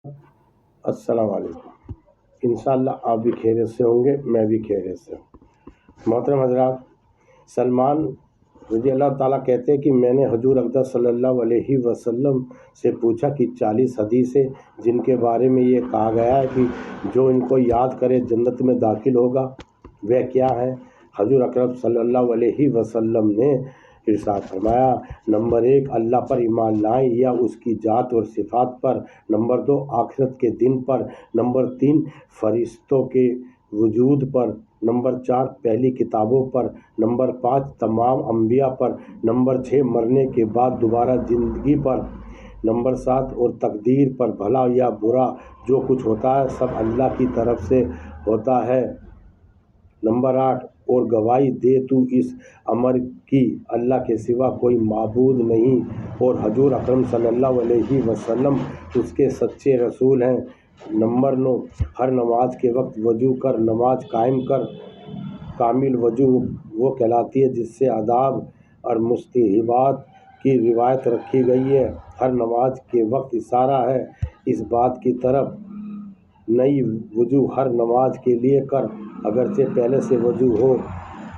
السلام علیکم۔ انشاءاللہ آپ بھی خیریت سے ہوں گے، میں بھی خیریت سے ہوں۔ محترم حضرات، سلمان رضی اللہ تعالیٰ کہتے ہیں کہ میں نے حضور اقدس صلی اللہ علیہ وسلم سے پوچھا کہ 40 حدیثیں جن کے بارے میں یہ کہا گیا ہے کہ جو ان کو یاد کرے جنت میں داخل ہوگا، وہ کیا ہے؟ حضور اکرم صلی اللہ علیہ وسلم نے ارشاد فرمایا، نمبر 1 اللہ پر ایمان لائیں یا اس کی ذات اور صفات پر، نمبر 2 آخرت کے دن پر، نمبر 3 فرشتوں کے وجود پر، نمبر 4 پہلی کتابوں پر، نمبر 5 تمام انبیاء پر، نمبر 6 مرنے کے بعد دوبارہ زندگی پر، نمبر 7 اور تقدیر پر، بھلا یا برا جو کچھ ہوتا ہے سب اللہ کی طرف سے ہوتا ہے، نمبر 8 اور گواہی دے تو اس امر کی اللہ کے سوا کوئی معبود نہیں اور حضور اکرم صلی اللہ علیہ وسلم اس کے سچے رسول ہیں، نمبر 9 ہر نماز کے وقت وضو کر نماز قائم کر، کامل وضو وہ کہلاتی ہے جس سے آداب اور مستحبات کی روایت رکھی گئی ہے، ہر نماز کے وقت اشارہ ہے اس بات کی طرف، نئی وضو ہر نماز کے لیے کر، اگرچہ پہلے سے وضو ہو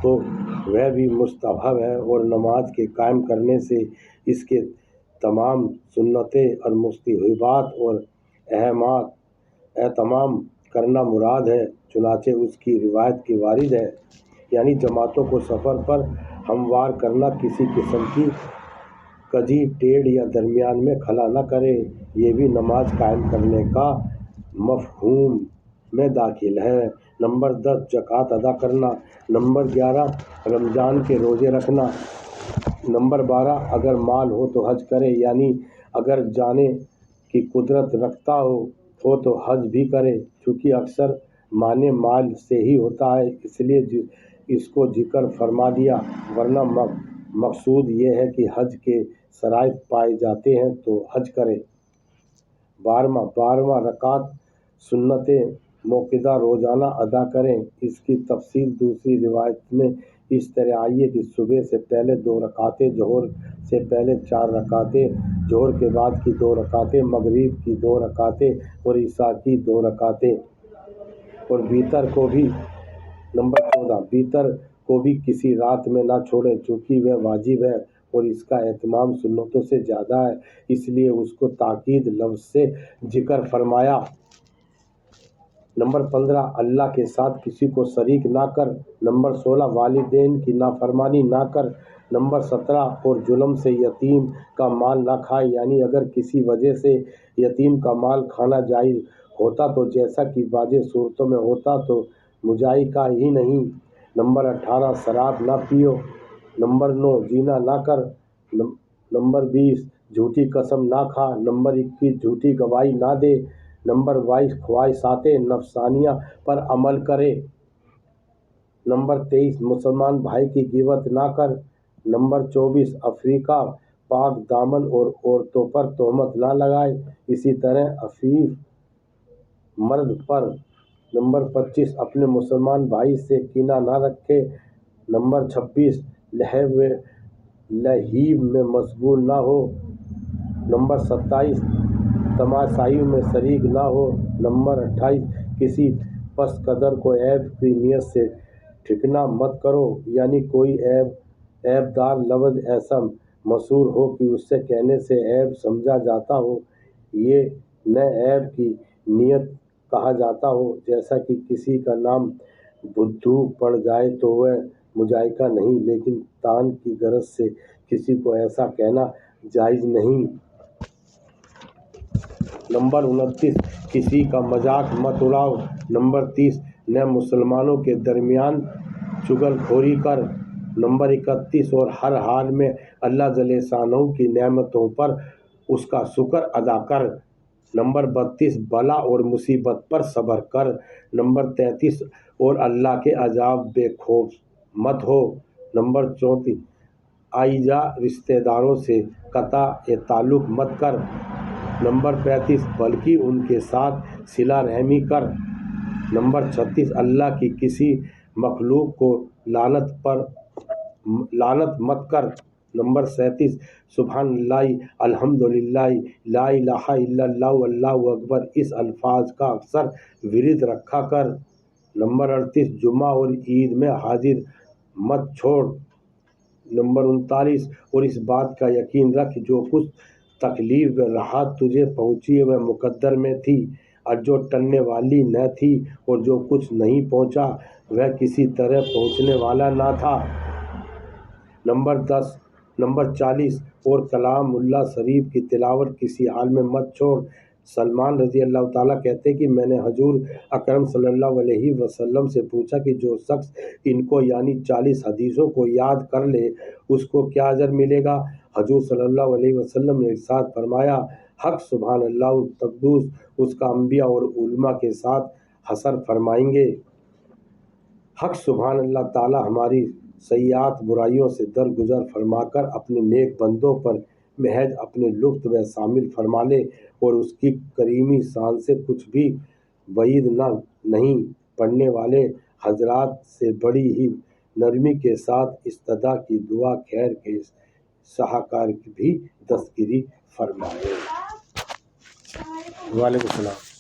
تو وہ بھی مستحب ہے، اور نماز کے قائم کرنے سے اس کے تمام سنتیں اور مستحبات اور اہتمام کرنا مراد ہے، چنانچہ اس کی روایت کی وارد ہے، یعنی جماعتوں کو سفر پر ہموار کرنا، کسی قسم کی کجی ٹیڑھ یا درمیان میں کھڑا نہ کرے، یہ بھی نماز قائم کرنے کا مفہوم میں داخل ہے، نمبر 10 زکوٰۃ ادا کرنا، نمبر 11 رمضان کے روزے رکھنا، نمبر 12 اگر مال ہو تو حج کرے، یعنی اگر جانے کی قدرت رکھتا ہو تو حج بھی کرے، چونکہ اکثر معنی مال سے ہی ہوتا ہے اس لیے اس کو ذکر فرما دیا، ورنہ مقصود یہ ہے کہ حج کے شرائط پائے جاتے ہیں تو حج کرے۔ 12واں رکعت سنت موقدہ روزانہ ادا کریں، اس کی تفصیل دوسری روایت میں اس طرح آئی ہے کہ صبح سے پہلے 2 رکعتیں، ظہر سے پہلے 4 رکعتیں، ظہر کے بعد کی 2 رکعتیں، مغرب کی 2 رکعتیں اور عشاء کی 2 رکعتیں، اور وتر کو بھی نمبر 14 وتر کو بھی کسی رات میں نہ چھوڑیں، چونکہ وہ واجب ہے اور اس کا اہتمام سنتوں سے زیادہ ہے، اس لیے اس کو تاکید لفظ سے ذکر فرمایا۔ نمبر 15 اللہ کے ساتھ کسی کو شریک نہ کر، نمبر 16 والدین کی نافرمانی نہ کر، نمبر 17 اور ظلم سے یتیم کا مال نہ کھائے، یعنی اگر کسی وجہ سے یتیم کا مال کھانا جائز ہوتا تو جیسا کہ بعض صورتوں میں ہوتا تو مجاز کا ہی نہیں، نمبر 18 شراب نہ پیو، نمبر 9 زنا نہ کر، نمبر 20 جھوٹی قسم نہ کھا، نمبر 21 جھوٹی گواہی نہ دے، نمبر 22 خواہشات نفسانیہ پر عمل کرے، نمبر 23 مسلمان بھائی کی غیبت نہ کر، نمبر 24 افریقہ پاک دامن اور عورتوں پر تہمت نہ لگائے، اسی طرح عفیف مرد پر، نمبر 25 اپنے مسلمان بھائی سے کینہ نہ رکھے، نمبر 26 لہو و لعب میں مشغول نہ ہو، نمبر 27 تماشائیوں میں شریک نہ ہو، نمبر 28 کسی پس قدر کو عیب کی نیت سے ٹھکنا مت کرو، یعنی کوئی عیب دار لفظ ایسا مشہور ہو کہ اس سے کہنے سے عیب سمجھا جاتا ہو، یہ نہ عیب کی نیت کہا جاتا ہو، جیسا کہ کسی کا نام بدھو پڑ جائے تو وہ مجائکہ نہیں، لیکن طعن کی غرض سے کسی کو ایسا کہنا جائز نہیں۔ نمبر 29 کسی کا مذاق مت اڑاؤ، نمبر 30 نہ مسلمانوں کے درمیان چغل خوری کر، نمبر 31 اور ہر حال میں اللہ جل شانہ کی نعمتوں پر اس کا شکر ادا کر، نمبر 32 بلا اور مصیبت پر صبر کر، نمبر 33 اور اللہ کے عذاب بے خوف مت ہو، نمبر 34 اعزا رشتہ داروں سے قطع تعلق مت کر، نمبر 35 بلکہ ان کے ساتھ صلہ رحمی کر، نمبر 36 اللہ کی کسی مخلوق کو لعنت مت کر، نمبر 37 سبحان اللہ الحمدللہ لا الہ الا اللہ واللہ اکبر، اس الفاظ کا اکثر ورد رکھا کر۔ نمبر 38 جمعہ اور عید میں حاضر مت چھوڑ۔ نمبر 39 اور اس بات کا یقین رکھ جو کچھ تکلیف راحت تجھے پہنچی وہ مقدر میں تھی اور جو ٹلنے والی نہ تھی، اور جو کچھ نہیں پہنچا وہ کسی طرح پہنچنے والا نہ تھا۔ نمبر 40 اور کلام اللہ شریف کی تلاوت کسی حال میں مت چھوڑ۔ سلمان رضی اللہ تعالیٰ کہتے ہیں کہ میں نے حضور اکرم صلی اللہ علیہ وسلم سے پوچھا کہ جو شخص ان کو یعنی 40 حدیثوں کو یاد کر لے اس کو کیا اجر ملے گا؟ حضور صلی اللہ علیہ وسلم نے ارشاد فرمایا، حق سبحان اللہ القدوس اس کا انبیاء اور علماء کے ساتھ حشر فرمائیں گے۔ حق سبحان اللہ تعالیٰ ہماری سیئات برائیوں سے درگزر فرما کر اپنے نیک بندوں پر محض اپنے لطف و شامل فرما لے اور اس کی کریمی شان سے کچھ بھی بعید نہیں۔ پڑھنے والے حضرات سے بڑی ہی نرمی کے ساتھ استدعا کی دعا خیر کے شاہکار کی بھی دستگیری فرمائے۔ وعلیکم السلام۔